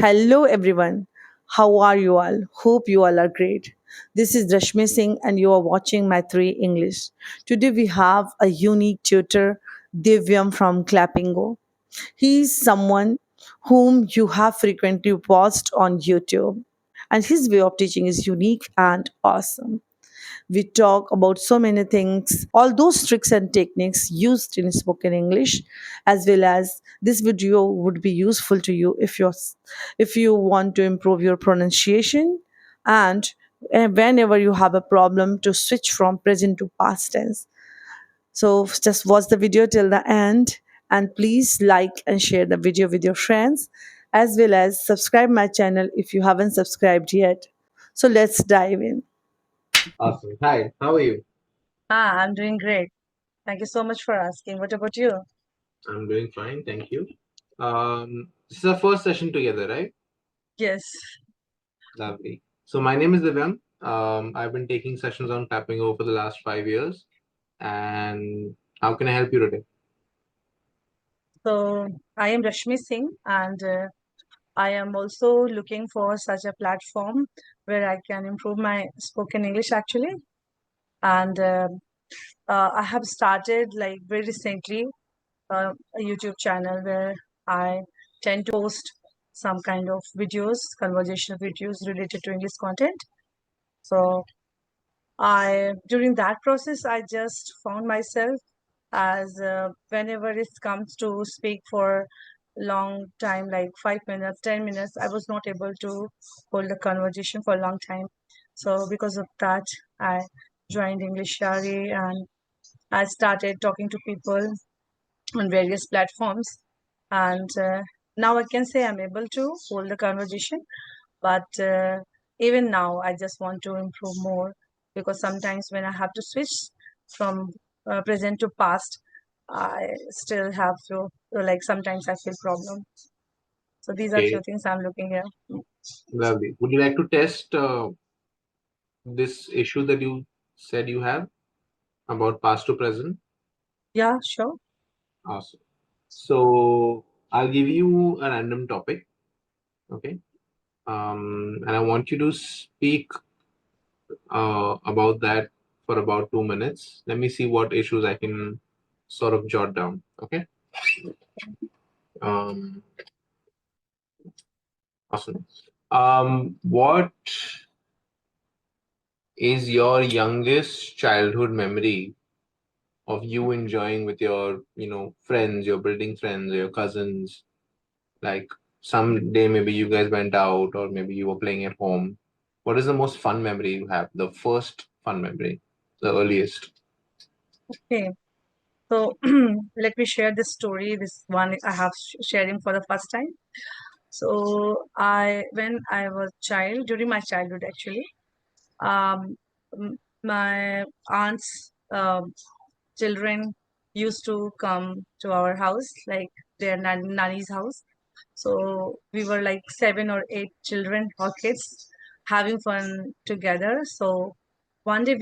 Hello everyone. How are you all? Hope you all are great. This is Rashmi Singh and you are watching my 3 English. Today we have a unique tutor, Divyam from Clapingo. He is someone whom you have frequently watched on YouTube and his way of teaching is unique and awesome. We talk about so many things, all those tricks and techniques used in spoken English, as well as this video would be useful to you if you want to improve your pronunciation and whenever you have a problem to switch from present to past tense. So just watch the video till the end and please like and share the video with your friends as well as subscribe my channel if you haven't subscribed yet. So let's dive in. Awesome. Hi, how are you? I'm doing great. Thank you so much for asking. What about you? I'm doing fine, thank you. This is our first session together, right? Yes. Lovely. So my name is Divyam. I've been taking sessions on Clapingo for the last 5 years. And how can I help you today? So I am Rashmi Singh, and I am also looking for such a platform where I can improve my spoken English actually. And I have started like very recently a YouTube channel where I tend to post some kind of videos, conversational videos related to English content. So I during that process, I just found myself as whenever it comes to speak for long time, like 5 minutes, 10 minutes, I was not able to hold a conversation for a long time. So because of that, I joined English Shari and I started talking to people on various platforms. And now I can say I'm able to hold the conversation, but even now, I just want to improve more because sometimes when I have to switch from present to past, I still have to, like, sometimes I feel problem. So these are few Okay, things I'm looking at. lovely. Would you like to test this issue that you said you have about past to present? Yeah, sure. Awesome. So I'll give you a random topic, okay? And I want you to speak about that for about 2 minutes. Let me see what issues I can sort of jot down. Okay. Um, awesome. What is your youngest childhood memory of you enjoying with your, friends, your building friends, or your cousins? Like someday maybe you guys went out, or maybe you were playing at home. What is the most fun memory you have? The first fun memory, the earliest. Okay. So let me share this story. This one I have sharing for the first time. So when I was child, during my childhood actually, um, my aunt's children used to come to our house, like their nanny's house. So we were like 7 or 8 children or kids having fun together. So one day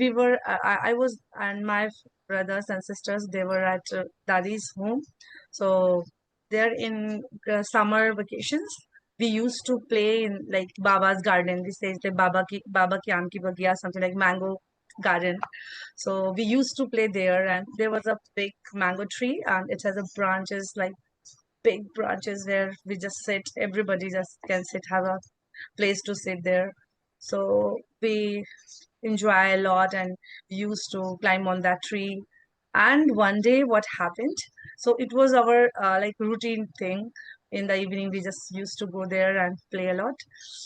I was, and my brothers and sisters, they were at daddy's home. So they're in summer vacations. We used to play in like Baba's garden. We say the Baba ki aam ki bagiya, something like mango garden. So we used to play there, and there was a big mango tree, and it has a branches like big branches where we just sit. Everybody just can sit, have a place to sit there. So we enjoy a lot, and we used to climb on that tree. And one day, what happened? So it was our like routine thing. In the evening, we just used to go there and play a lot.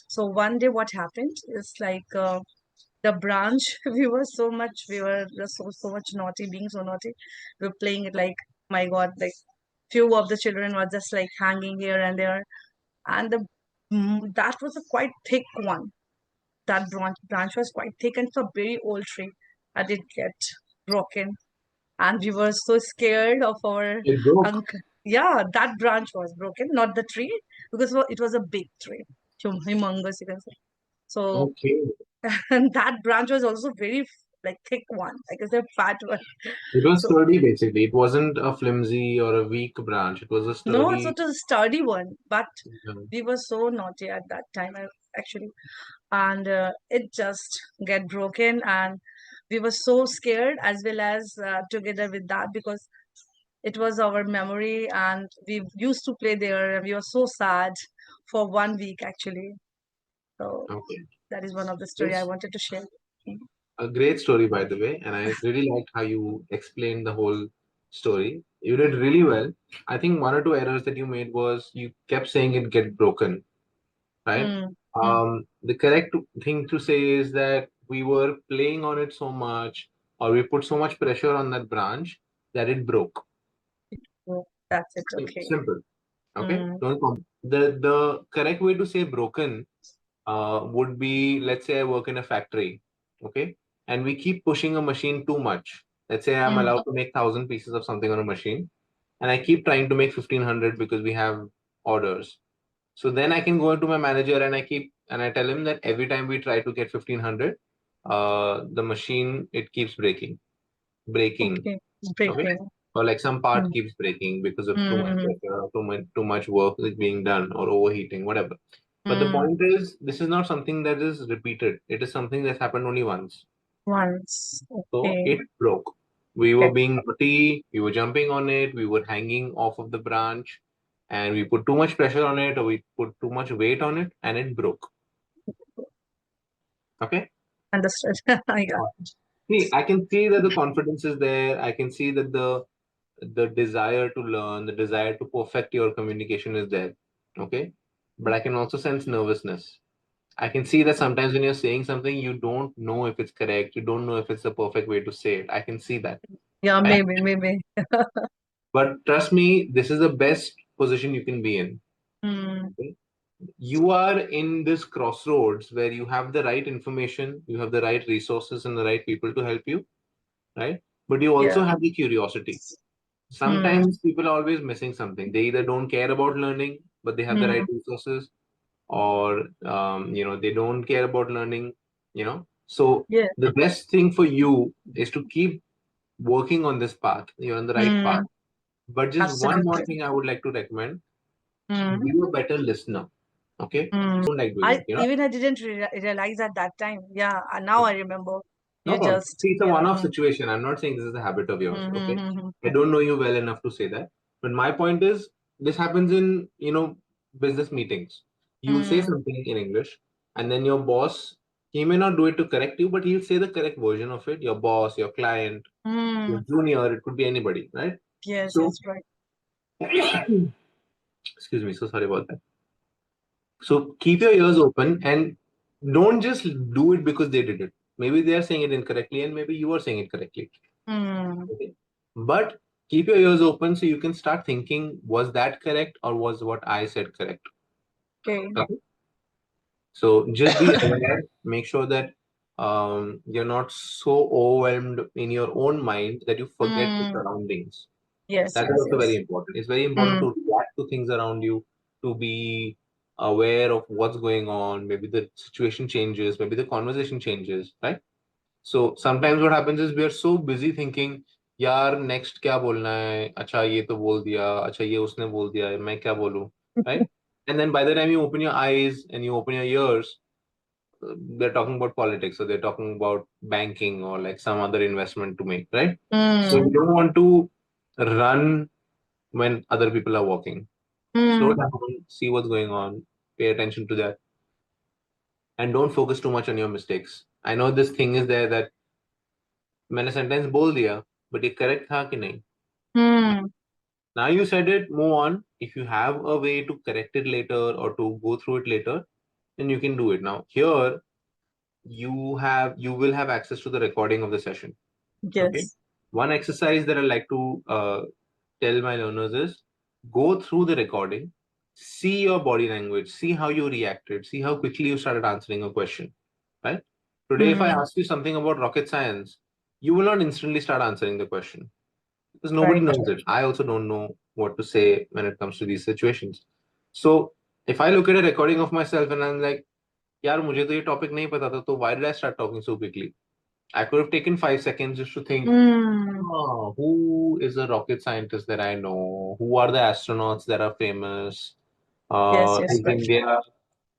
So one day, what happened is like the branch we were so much naughty, being so naughty. We were playing it like, my god, like few of the children were just like hanging here and there, and that was a quite thick one. That branch was quite thick, and it's a very old tree, and it get broken, and we were so scared of our It broke. uncle. Yeah, that branch was broken, not the tree, because it was a big tree, humongous, you can say. So Okay. and that branch was also very like thick one, like it's a fat one. It was So sturdy basically. It wasn't a flimsy or a weak branch. It was a no, it's sturdy. not a sturdy one, but um, we were so naughty at that time, actually, and it just get broken, and we were so scared as well as together with that, because it was our memory and we used to play there and we were so sad for 1 week actually. So Okay. that is one of the story I It's wanted to share. a great story, by the way, and I really liked how you explained the whole story. You did really well. I think one or two errors that you made was you kept saying it get broken, right? Mm, mm, The correct thing to say is that we were playing on it so much, or we put so much pressure on that branch that it broke. oh, that's it. Okay. Simple. Okay. Mm, Don't the correct way to say broken would be, let's say I work in a factory, okay, and we keep pushing a machine too much. Let's say I'm mm, allowed to make 1,000 pieces of something on a machine, and I keep trying to make 1,500 because we have orders. So then I can go into my manager and I tell him that every time we try to get 1,500, the machine it keeps breaking, okay. okay, Breaking. or like some part Mm, keeps breaking because of too much mm, pressure, too much work is being done, or overheating, whatever. But the mm. point is, this is not something that is repeated. It is something that's happened only once. Once. So Okay. it broke. We were Okay. being naughty, we were jumping on it, we were hanging off of the branch, and we put too much pressure on it, or we put too much weight on it, and it broke. Okay? Understood. Yeah. Awesome. See, I can see that the confidence is there. I can see that the desire to learn, the desire to perfect your communication is there. Okay? But I can also sense nervousness. I can see that sometimes when you're saying something, you don't know if it's correct. You don't know if it's the perfect way to say it. I can see that. Yeah, Right? maybe, maybe. But trust me, this is the best position you can be in. Mm, Okay? You are in this crossroads where you have the right information, you have the right resources and the right people to help you, right? But you yeah. also have the curiosity. Mm, Sometimes people are always missing something. They either don't care about learning, but they have the right mm, resources, or they don't care about learning. So yeah. the best thing for you is to keep working on this path. You're on the right path. Mm, But just one more absolutely. thing I would like to recommend: Mm, be a better listener. Okay, mm. don't like doing it. I didn't realize at that time. Yeah, now I remember. No You problem. just, See, it's a yeah. one-off Mm, situation. I'm not saying this is a habit of yours. mm, Okay, mm, mm, I don't know you well enough to say that. But my point is, this happens in business meetings. You'll say mm, something in English, and then your boss, he may not do it to correct you, but he'll say the correct version of it. Your boss, your client, your mm. junior, it could be anybody, right? Yes, So, yes, right. excuse me. So sorry about that. So keep your ears open and don't just do it because they did it. Maybe they are saying it incorrectly, and maybe you are saying it correctly. Mm, Okay. But keep your ears open so you can start thinking, was that correct or was what I said correct? okay. Okay. So just be aware, make sure that you're not so overwhelmed in your own mind that you forget the Mm, surroundings. yes, That is yes, also very yes. important. It's very important Mm, to react to things around you, to be aware of what's going on. Maybe the situation changes, maybe the conversation changes, right? So sometimes what happens is we are so busy thinking, यार next क्या बोलना है, अच्छा ये तो बोल दिया, अच्छा ये उसने बोल दिया है, मैं क्या बोलूं, right? And then by the time you open your eyes and you open your ears, they're talking about politics, or they're talking about banking, or like some other investment to make, right? So you mm, don't want to run when other people are walking. Slow mm, down, see what's going on, pay attention to that, and don't focus too much on your mistakes. I know this thing is there that मैंने sentence बोल दिया, but ये correct था कि नहीं? mm. Now you said it, move on. If you have a way to correct it later or to go through it later, then you can do it. Now here you will have access to the recording of the session. Okay. Yes. One exercise that I like to tell my learners is go through the recording, see your body language, see how you reacted, see how quickly you started answering a question. Right? Today, if I Mm, ask you something about rocket science, you will not instantly start answering the question because nobody right. knows it. I also don't know what to say when it comes to these situations. So if I look at a recording of myself and I'm like, यार मुझे तो ये topic नहीं पता था, तो why did I start talking so quickly? I could have taken 5 seconds just to think, Mm. oh, who is a rocket scientist that I know? Who are the astronauts that are famous? Yes, yes, Is right. India,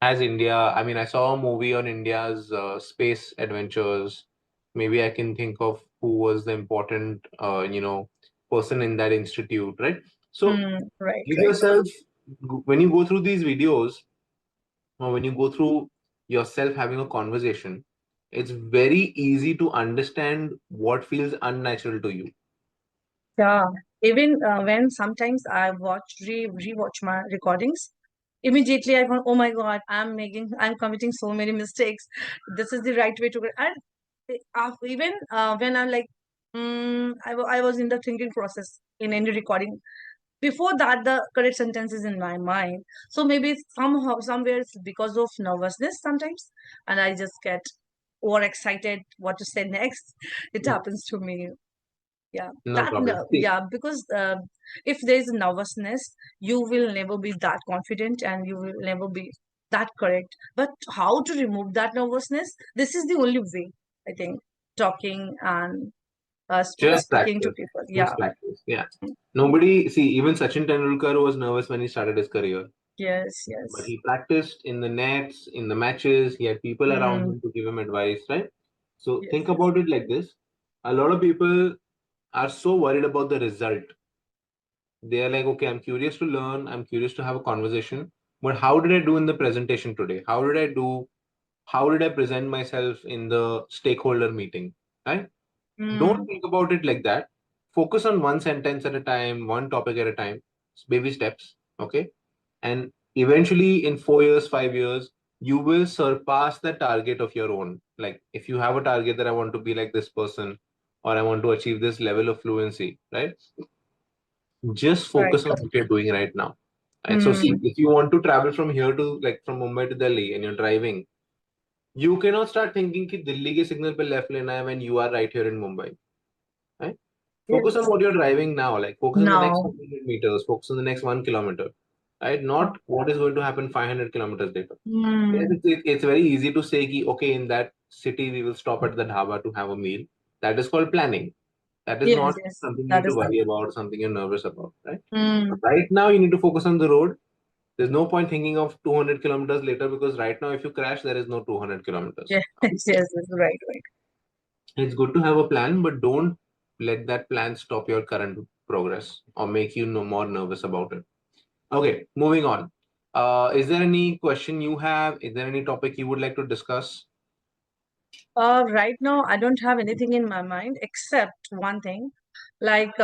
has India, I mean, I saw a movie on India's space adventures. Maybe I can think of who was the important, person in that institute, right? So Right, give right. yourself, when you go through these videos, or when you go through yourself having a conversation, it's very easy to understand what feels unnatural to you. Yeah. Even when sometimes I rewatch my recordings, immediately I go, oh my God, I'm committing so many mistakes. This is the right way to go. And even when I'm like, I was in the thinking process in any recording. Before that, the correct sentence is in my mind. So maybe somehow, somewhere it's because of nervousness sometimes, and I just get overexcited what to say next. It happens to me. Yeah, No problem. See, yeah, because if there is nervousness, you will never be that confident and you will never be that correct. But how to remove that nervousness? This is the only way, I think, talking and just speaking to practice. people. Yeah, Just practice. Yeah. Nobody, see, even Sachin Tendulkar was nervous when he started his career, yes, but yes. he practiced in the nets, in the matches. He had people around Mm, him to give him advice, right? So yes, think yes. about it like this. A lot of people are so worried about the result. They are like, okay, I'm curious to learn, I'm curious to have a conversation, but how did I do in the presentation today? How did I present myself in the stakeholder meeting? Right? Don't Mm, think about it like that. Focus on one sentence at a time, one topic at a time, baby steps. Okay. And eventually, in 4 years, 5 years, you will surpass the target of your own. Like, if you have a target that I want to be like this person, or I want to achieve this level of fluency, right? Just right. focus on what you're doing right now. Right. So, see, Mm, if you want to travel from here to like from Mumbai to Delhi and you're driving, you cannot start thinking कि दिल्ली के signal पे left लेना है when you are right here in Mumbai. Right? Focus on yes. what you're driving now. Like focus on the next Now, 100 meters. Focus on the next 1 kilometer. Right? Not what is going to happen 500 kilometers later. Yes, mm, it's very easy to say कि okay, in that city we will stop at the dhaba to have a meal. That is called planning. That is yes, not yes. something you That need to is that. worry about, something you're nervous about, right? Mm, Right now, you need to focus on the road. There's no point thinking of 200 kilometers later because right now, if you crash, there is no 200 kilometers. yes, yes, yes, right, right. It's good to have a plan, but don't let that plan stop your current progress or make you no more nervous about it. Okay, moving on. Is there any question you have? Is there any topic you would like to discuss? Right now, I don't have anything in my mind except one thing. Like,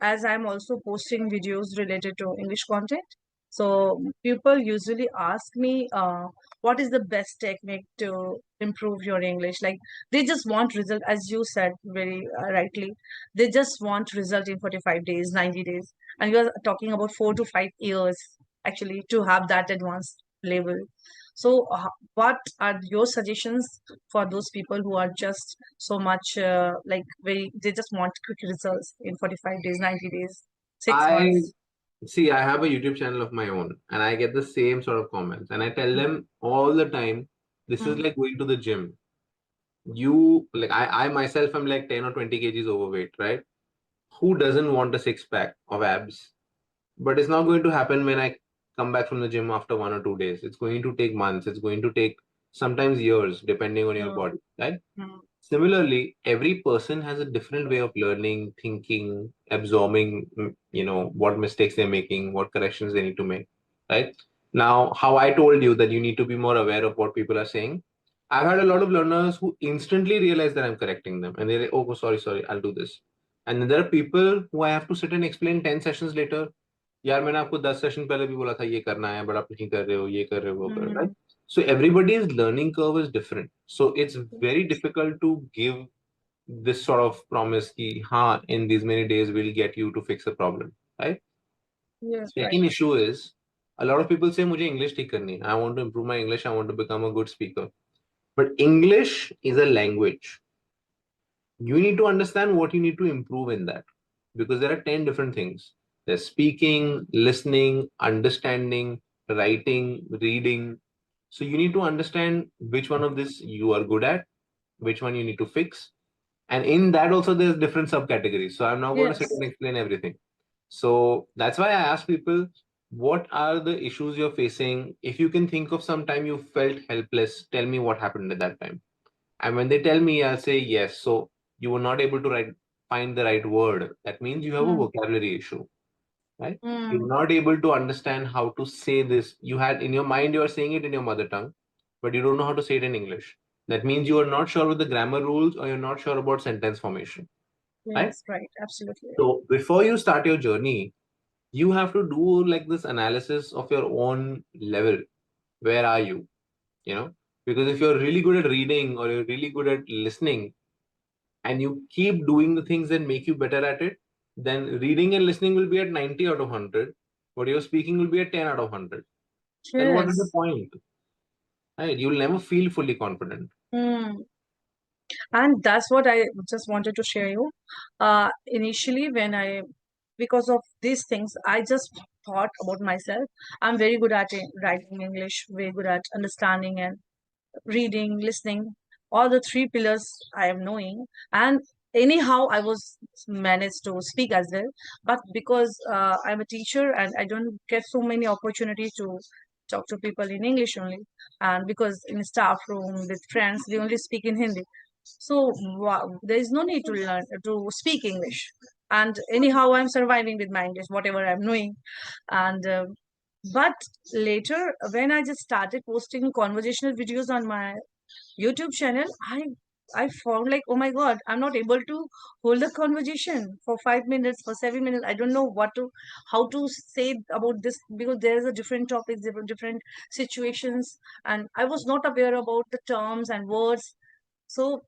as I'm also posting videos related to English content. So people usually ask me, what is the best technique to improve your English? Like they just want result, as you said very rightly. They just want result in 45 days, 90 days, and you are talking about 4 to 5 years actually to have that advanced level. So, what are your suggestions for those people who are just so much like very, they just want quick results in 45 days, 90 days, six I months? see, I have a YouTube channel of my own and I get the same sort of comments. And I tell them all the time, this is Mm, like going to the gym. You like I myself am like 10 or 20 kgs overweight, right? Who doesn't want a six pack of abs? But it's not going to happen when I come back from the gym after 1 or 2 days. It's going to take months. It's going to take sometimes years, depending on your mm, body, right? mm. Similarly, every person has a different way of learning, thinking, absorbing, what mistakes they're making, what corrections they need to make, right? Now, how I told you that you need to be more aware of what people are saying. I've had a lot of learners who instantly realize that I'm correcting them and they're like, oh, sorry, sorry, I'll do this. And then there are people who I have to sit and explain 10 sessions later. यार मैंने आपको 10 session पहले भी बोला था ये करना है बट आप नहीं कर रहे हो ये कर रहे हो वो कर रहे हो. Mm, So everybody's learning curve is different. So it's very yes, difficult to give this sort of promise ki ha in these many days we'll get you to fix the problem, right? yes, right. Second issue is a lot of people say मुझे English ठीक करनी है. I want to improve my English. I want to become a good speaker. But English is a language. You need to understand what you need to improve in that because there are 10 different things. There's speaking, listening, understanding, writing, reading. So you need to understand which one of this you are good at which one you need to fix. And in that also there's different subcategories. So I'm not going to sit Yes. and explain everything. So that's why I ask people, what are the issues you're facing? If you can think of some time you felt helpless, tell me what happened at that time. And when they tell me, I'll say yes. So you were not able to find the right word. That means you have a Mm. vocabulary issue, right? You're Mm. not able to understand how to say this. You had in your mind, you are saying it in your mother tongue, but you don't know how to say it in English. That means you are not sure with the grammar rules, or you're not sure about sentence formation, right? Yes, right. Absolutely. So before you start your journey, you have to do like this analysis of your own level. Where are you? You know, because if you're really good at reading or you're really good at listening, and you keep doing the things that make you better at it, then reading and listening will be at 90 out of 100, but your speaking will be at 10 out of 100. Then what is the Yes. point? Right? You'll never feel fully confident. Mm. And that's what I just wanted to share you. Initially, because of these things, I just thought about myself. I'm very good at writing English, very good at understanding and reading, listening, all the three pillars I am knowing. And anyhow, I was managed to speak as well. But because I'm a teacher and I don't get so many opportunities to talk to people in English only, and because in staff room with friends, we only speak in Hindi. So wow, there is no need to learn to speak English. And anyhow, I'm surviving with my English, whatever I'm knowing. And but later, when I just started posting conversational videos on my YouTube channel, I found like, oh my God, I'm not able to hold a conversation for 5 minutes, for 7 minutes. I don't know how to say about this because there's a different topics, different situations, and I was not aware about the terms and words. So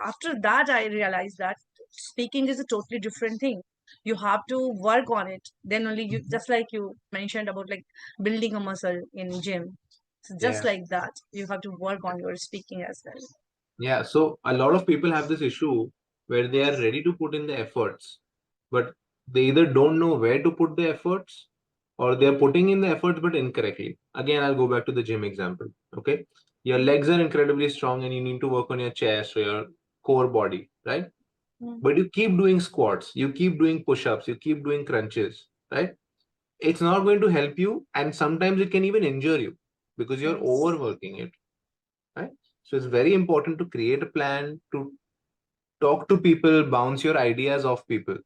after that, I realized that speaking is a totally different thing. You have to work on it. Then only you, Mhm. just like you mentioned about like building a muscle in gym. So just Yeah. like that, you have to work on your speaking as well. Yeah. So a lot of people have this issue where they are ready to put in the efforts, but they either don't know where to put the efforts, or they're putting in the efforts but incorrectly. Again, I'll go back to the gym example. Okay. Your legs are incredibly strong and you need to work on your chest or your core body, right? Mm. But you keep doing squats, you keep doing push-ups, you keep doing crunches, right? It's not going to help you, and sometimes it can even injure you because you're Yes. overworking it, right? So it's very important to create a plan, to talk to people, bounce your ideas off people,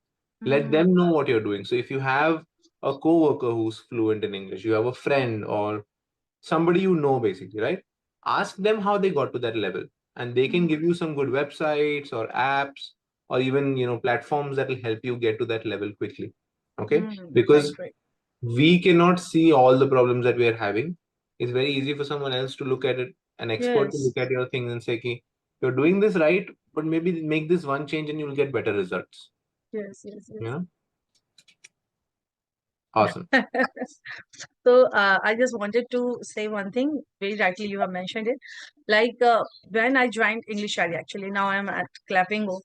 let Mm. them know what you're doing. So if you have a coworker who's fluent in English, you have a friend or somebody you know, basically, right? Ask them how they got to that level, and they can Mm. give you some good websites or apps, or even platforms that will help you get to that level quickly. Okay, Mm. Right, because right. we cannot see all the problems that we are having. It's very easy for someone else to look at it, an expert to Yes. look at your things and say, "Okay, you're doing this right, but maybe make this one change and you'll get better results." Yes, yes, You yes. know, awesome. So I just wanted to say one thing. Very rightly, you have mentioned it. Like when I joined English Ally, actually now I'm at Clapingo.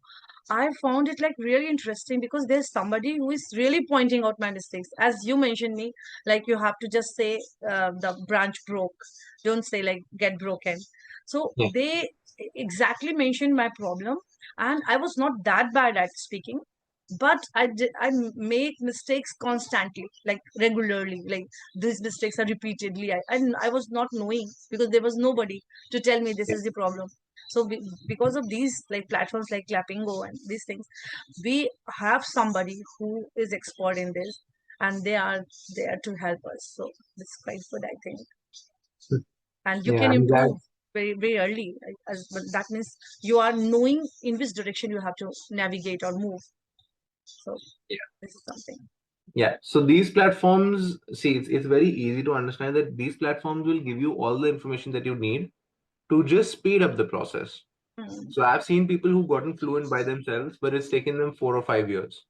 I found it like really interesting because there's somebody who is really pointing out my mistakes. As you mentioned me, like you have to just say the branch broke. Don't say like get broken. So Yeah, they exactly mentioned my problem, and I was not that bad at speaking, but I make mistakes constantly, like regularly, like these mistakes are repeatedly. I was not knowing because there was nobody to tell me this yeah, is the problem. So because of these like platforms like Clapingo and these things, we have somebody who is expert in this, and they are there to help us. So it's quite good, I think, and you yeah. can I'm glad. improve very very early. But that means you are knowing in which direction you have to navigate or move. So this is something. Yeah. So these platforms, see, it's very easy to understand that these platforms will give you all the information that you need to just speed up the process. Mm. So I've seen people who've gotten fluent by themselves, but it's taken them 4 or 5 years.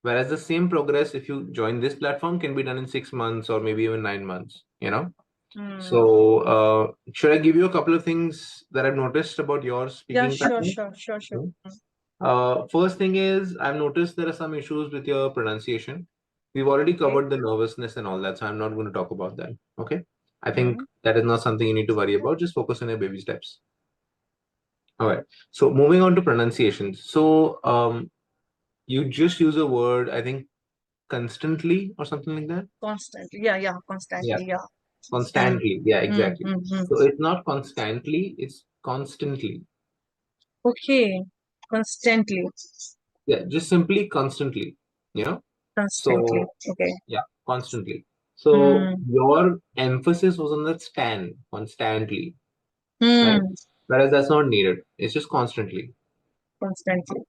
Whereas the same progress, if you join this platform, can be done in 6 months or maybe even 9 months, you know? Mm. So, should I give you a couple of things that I've noticed about your Yeah, speaking sure, pattern? sure, sure, sure. Mm. First thing is, I've noticed there are some issues with your pronunciation. We've already Okay. covered the nervousness and all that, so I'm not going to talk about that. Okay. I think Mm. that is not something you need to worry about. Just focus on your baby steps. All right. So moving on to pronunciation. So you just use a word, I think, constantly or something like that. Constantly. Yeah, yeah, Yeah, constantly. Yeah. Mm, constantly. Yeah, exactly. mm. So it's not constantly, it's constantly. Okay. Constantly. Yeah, just simply constantly. You know. Constantly. So Okay. yeah, constantly. So Mm, your emphasis was on that stand, constantly, right? mm. Whereas that's not needed. It's just constantly. Constantly.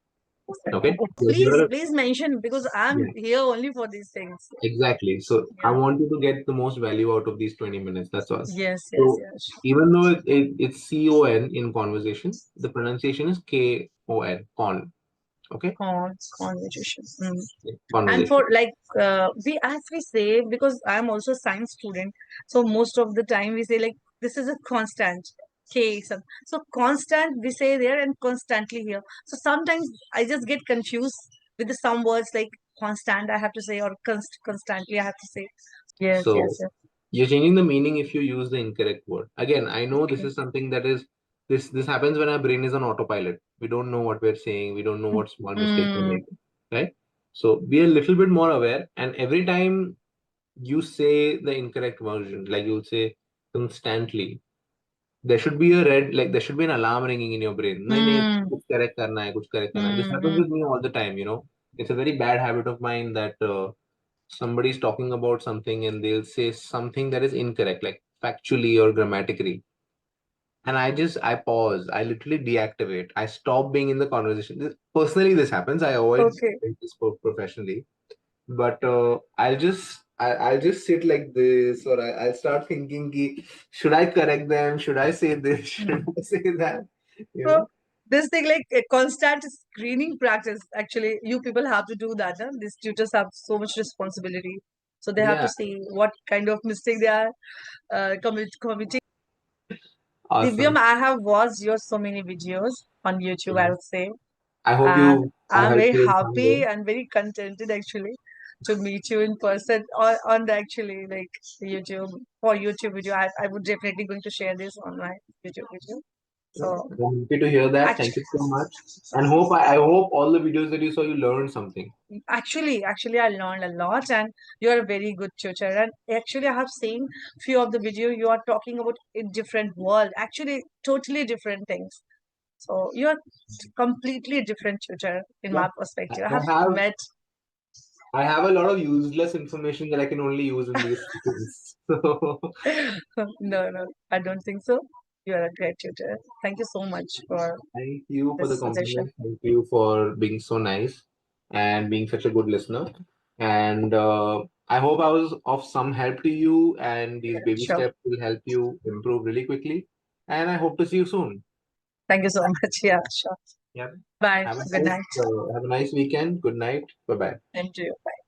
Okay. Oh, So please, here, please mention because I'm yeah, here only for these things. exactly. So I Yeah. want you to get the most value out of these 20 minutes. That's all. Yes, yes, So yes. even though it's CON in conversation, the pronunciation is KON, con. Okay. Conversation. Mm. Yeah, And conversation. for like we as we say, because I'm also a science student, so most of the time we say like this is a constant case. So constant we say there and constantly here. So sometimes I just get confused with the some words like constant I have to say or constantly I have to say. Yes, yes, So yes. you're changing the meaning if you use the incorrect word. Again, I know this Okay. is something that is this happens when our brain is on autopilot. We don't know what we're saying. We don't know what small mistakes we're Mm, making. Right? So be a little bit more aware. And every time you say the incorrect version, like you'll say constantly, there should be a red, like there should be an alarm ringing in your brain. नहीं नहीं mm, कुछ correct करना है, कुछ correct करना है. This happens mm. with me all the time. You know, it's a very bad habit of mine that somebody's talking about something and they'll say something that is incorrect, like factually or grammatically. And I pause, I literally deactivate, I stop being in the conversation. Personally, this happens. I avoid Okay. doing this professionally, but I'll just sit like this, or I'll start thinking, ki, should I correct them? Should I say this? Should I say that? You So know? this thing like a constant screening practice. Actually, you people have to do that. Huh? These tutors have so much responsibility, so they have to Yeah, see what kind of mistake they are committing. Divyam, awesome. I have watched your so many videos on YouTube, I Yeah. would say, I hope and you I I'm helped very you in some way. happy and very contented actually to meet you in person or on the actually like YouTube for YouTube video. I would definitely going to share this on my YouTube video. No, So I'm happy to hear that. Thank actually, you so much. And I hope all the videos that you saw, you learned something. actually, I learned a lot, and you are a very good tutor. And actually, I have seen few of the video you are talking about in different world. Actually, totally different things. So you are completely different tutor in Yeah. my I perspective. I I have have met. I have a lot of useless information that I can only use in these things. So No, no, I don't think so. You are a great tutor. Thank you so much for thank you for the this suggestion. compliment. Thank you for being so nice and being such a good listener. And I hope I was of some help to you, and these baby Sure. steps will help you improve really quickly. And I hope to see you soon. Thank you so much. Yeah, sure. Yeah. Bye. Good night. Have a nice weekend. Good night. Bye bye. Thank you. Bye.